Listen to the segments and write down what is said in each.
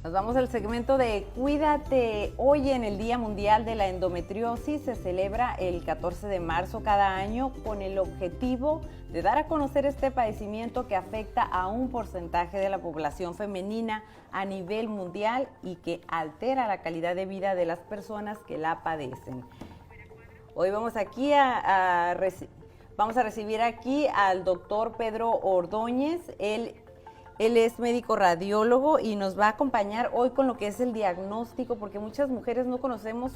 Nos vamos al segmento de Cuídate. Hoy, en el Día Mundial de la Endometriosis, se celebra el 14 de marzo cada año con el objetivo de dar a conocer este padecimiento que afecta a un porcentaje de la población femenina a nivel mundial y que altera la calidad de vida de las personas que la padecen. Hoy vamos aquí vamos a recibir aquí al doctor Pedro Ordóñez. Él es médico radiólogo y nos va a acompañar hoy con lo que es el diagnóstico, porque muchas mujeres no conocemos,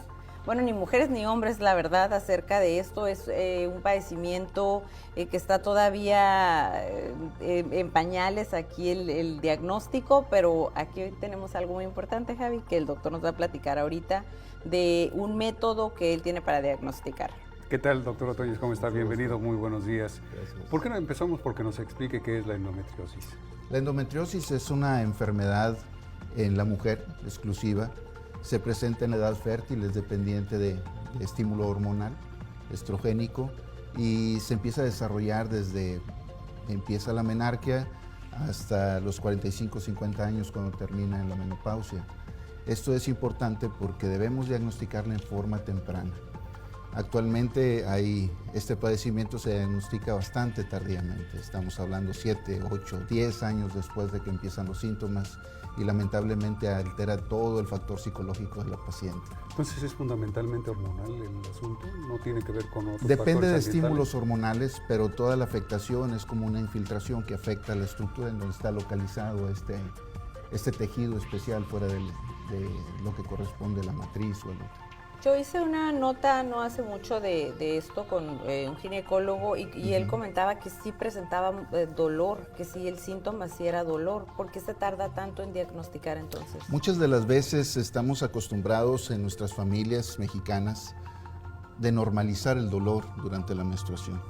bueno, ni mujeres ni hombres, la verdad, acerca de esto. Es un padecimiento que está todavía en pañales aquí el diagnóstico, pero aquí hoy tenemos algo muy importante, Javi, que el doctor nos va a platicar ahorita de un método que él tiene para diagnosticar. ¿Qué tal, doctor Ordóñez? ¿Cómo está? Bienvenido, muy buenos días. Gracias. ¿Por qué no empezamos porque nos explique qué es la endometriosis? La endometriosis es una enfermedad en la mujer exclusiva. Se presenta en la edad fértil, es dependiente de estímulo hormonal, estrogénico, y se empieza a desarrollar empieza la menarquia hasta los 45-50 años cuando termina en la menopausia. Esto es importante porque debemos diagnosticarla en forma temprana. Actualmente este padecimiento se diagnostica bastante tardíamente, estamos hablando 7, 8, 10 años después de que empiezan los síntomas y lamentablemente altera todo el factor psicológico de la paciente. Entonces, ¿es fundamentalmente hormonal el asunto? ¿No tiene que ver con otros Depende factores de ambientales? estímulos hormonales, pero toda la afectación es como una infiltración que afecta la estructura en donde está localizado este tejido especial fuera de lo que corresponde a la matriz o el útero. Yo hice una nota no hace mucho de esto con un ginecólogo y él comentaba que sí presentaba dolor, que sí el síntoma sí era dolor. ¿Por qué se tarda tanto en diagnosticar entonces? Muchas de las veces estamos acostumbrados en nuestras familias mexicanas de normalizar el dolor durante la menstruación.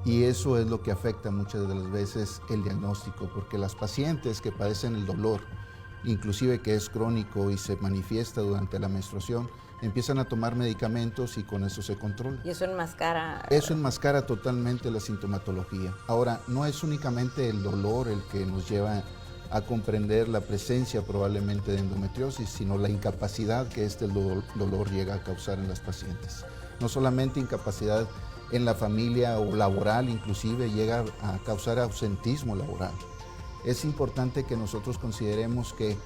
Y eso es lo que afecta muchas de las veces el diagnóstico, porque las pacientes que padecen el dolor, inclusive que es crónico y se manifiesta durante la menstruación, empiezan a tomar medicamentos y con eso se controla. Y eso enmascara... Eso enmascara totalmente la sintomatología. Ahora, no es únicamente el dolor el que nos lleva a comprender la presencia probablemente de endometriosis, sino la incapacidad que dolor llega a causar en las pacientes. No solamente incapacidad en la familia o laboral, inclusive llega a causar ausentismo laboral. Es importante que nosotros consideremos que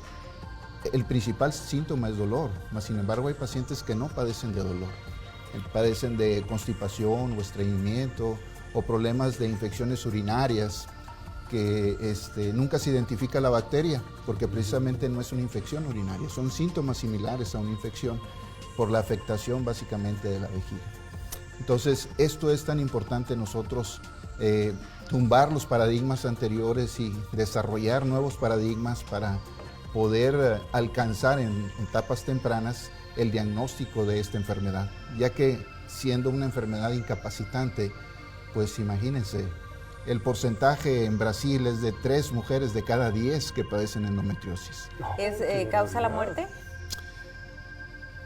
el principal síntoma es dolor, mas sin embargo hay pacientes que no padecen de dolor, padecen de constipación o estreñimiento o problemas de infecciones urinarias que nunca se identifica la bacteria porque precisamente no es una infección urinaria, son síntomas similares a una infección por la afectación básicamente de la vejiga. Entonces esto es tan importante nosotros tumbar los paradigmas anteriores y desarrollar nuevos paradigmas para poder alcanzar en etapas tempranas el diagnóstico de esta enfermedad, ya que siendo una enfermedad incapacitante, pues imagínense, el porcentaje en Brasil es de 3 mujeres de cada 10 que padecen endometriosis. ¿Causa la muerte?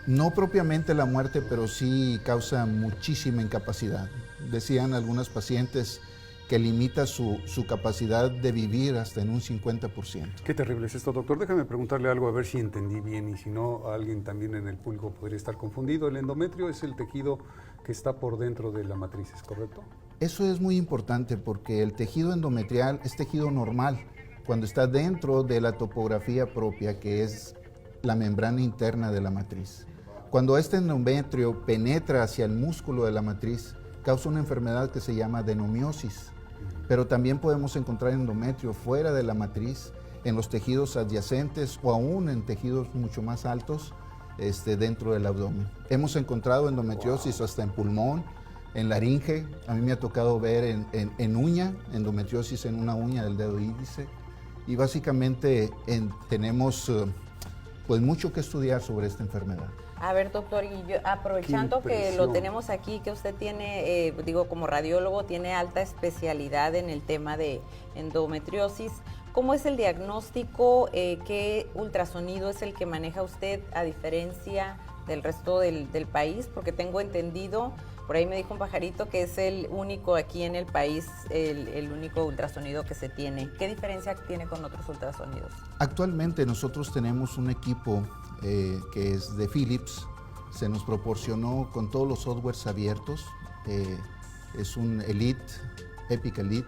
No propiamente la muerte, pero sí causa muchísima incapacidad. Decían algunas pacientes que limita su capacidad de vivir hasta en un 50%. Qué terrible es esto, doctor. Déjame preguntarle algo a ver si entendí bien y si no, alguien también en el público podría estar confundido. El endometrio es el tejido que está por dentro de la matriz, ¿es correcto? Eso es muy importante porque el tejido endometrial es tejido normal cuando está dentro de la topografía propia, que es la membrana interna de la matriz. Cuando este endometrio penetra hacia el músculo de la matriz, causa una enfermedad que se llama adenomiosis. Pero también podemos encontrar endometrio fuera de la matriz, en los tejidos adyacentes o aún en tejidos mucho más altos dentro del abdomen. Hemos encontrado endometriosis hasta en pulmón, en laringe. A mí me ha tocado ver en uña, endometriosis en una uña del dedo índice. Y básicamente tenemos pues mucho que estudiar sobre esta enfermedad. A ver, doctor, y yo, aprovechando que lo tenemos aquí, que usted tiene, como radiólogo, tiene alta especialidad en el tema de endometriosis, ¿cómo es el diagnóstico? ¿Qué ultrasonido es el que maneja usted a diferencia del resto del país? Porque tengo entendido Por ahí me dijo un pajarito que es el único aquí en el país, el único ultrasonido que se tiene. ¿Qué diferencia tiene con otros ultrasonidos? Actualmente nosotros tenemos un equipo que es de Philips, se nos proporcionó con todos los softwares abiertos, es un Elite, Epic Elite,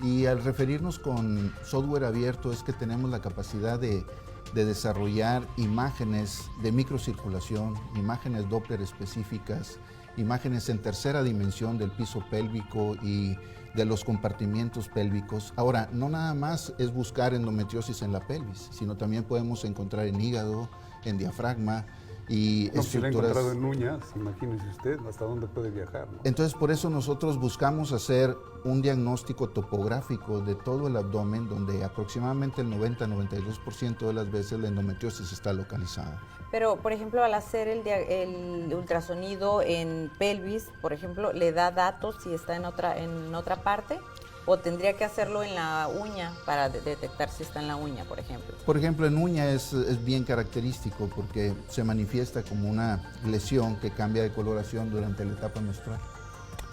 y al referirnos con software abierto es que tenemos la capacidad de desarrollar imágenes de microcirculación, imágenes Doppler específicas, imágenes en tercera dimensión del piso pélvico y de los compartimientos pélvicos. Ahora, no nada más es buscar endometriosis en la pelvis, sino también podemos encontrar en hígado, en diafragma y no, estructuras. Si lo he encontrado en uñas, imagínese usted hasta dónde puede viajar, ¿no? Entonces, por eso nosotros buscamos hacer un diagnóstico topográfico de todo el abdomen, donde aproximadamente el 90-92% de las veces la endometriosis está localizada. Pero, por ejemplo, al hacer el ultrasonido en pelvis, por ejemplo, ¿le da datos si está en otra parte? ¿O tendría que hacerlo en la uña para detectar si está en la uña, por ejemplo? Por ejemplo, en uña es bien característico porque se manifiesta como una lesión que cambia de coloración durante la etapa menstrual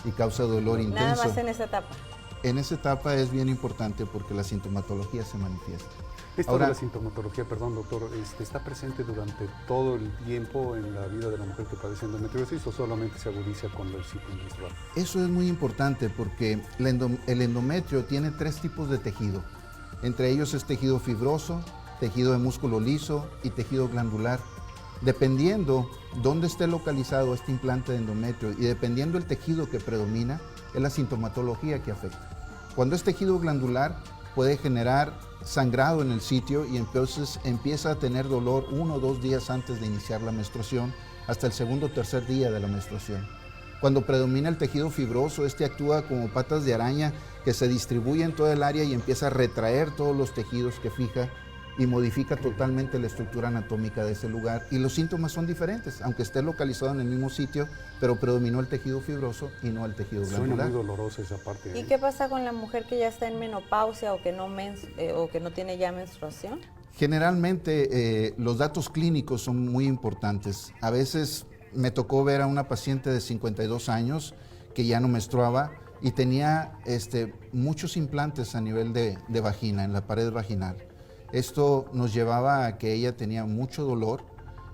y causa dolor intenso. Nada más en esa etapa. En esa etapa es bien importante porque la sintomatología se manifiesta. Esto Ahora, de la sintomatología, perdón doctor, ¿está presente durante todo el tiempo en la vida de la mujer que padece endometriosis o solamente se agudiza con el ciclo menstrual? eso es muy importante porque el endometrio tiene 3 tipos de tejido. Entre ellos es tejido fibroso, tejido de músculo liso y tejido glandular. Dependiendo dónde esté localizado este implante de endometrio y dependiendo el tejido que predomina, es la sintomatología que afecta. Cuando es tejido glandular, puede generar sangrado en el sitio y entonces empieza a tener dolor 1 o 2 días antes de iniciar la menstruación, hasta el segundo o tercer día de la menstruación. Cuando predomina el tejido fibroso, este actúa como patas de araña que se distribuye en todo el área y empieza a retraer todos los tejidos que fija y modifica totalmente la estructura anatómica de ese lugar. Y los síntomas son diferentes, aunque esté localizado en el mismo sitio, pero predominó el tejido fibroso y no el tejido glandular. Suena muy dolorosa esa parte. ¿Y qué pasa con la mujer que ya está en menopausia o que no tiene ya menstruación? Generalmente los datos clínicos son muy importantes. A veces me tocó ver a una paciente de 52 años que ya no menstruaba y tenía muchos implantes a nivel de vagina, en la pared vaginal. Esto nos llevaba a que ella tenía mucho dolor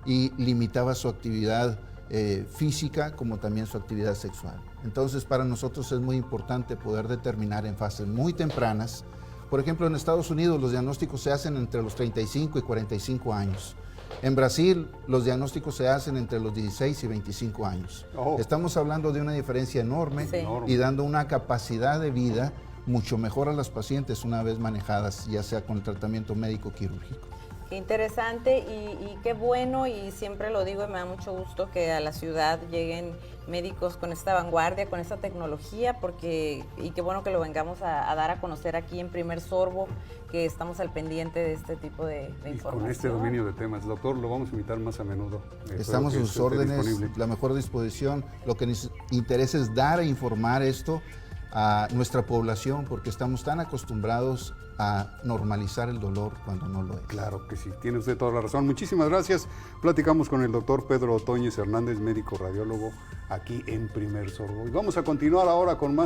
y limitaba su actividad física como también su actividad sexual. Entonces, para nosotros es muy importante poder determinar en fases muy tempranas. Por ejemplo, en Estados Unidos los diagnósticos se hacen entre los 35 y 45 años. En Brasil los diagnósticos se hacen entre los 16 y 25 años. Oh. Estamos hablando de una diferencia enorme, Sí. y dando una capacidad de vida mucho mejor a las pacientes una vez manejadas, ya sea con el tratamiento médico quirúrgico. Qué interesante y qué bueno, y siempre lo digo y me da mucho gusto que a la ciudad lleguen médicos con esta vanguardia, con esta tecnología, y qué bueno que lo vengamos a dar a conocer aquí en Primer Sorbo, que estamos al pendiente de este tipo de información. Con este dominio de temas. Doctor, lo vamos a invitar más a menudo. Estamos a sus órdenes, disponible. la mejor disposición. Lo que nos interesa es dar e informar esto a nuestra población porque estamos tan acostumbrados a normalizar el dolor cuando no lo es. Claro que sí, tiene usted toda la razón. Muchísimas gracias. Platicamos con el doctor Pedro Otoñez Hernández, médico radiólogo, aquí en Primer Sorbo. Y vamos a continuar ahora con más.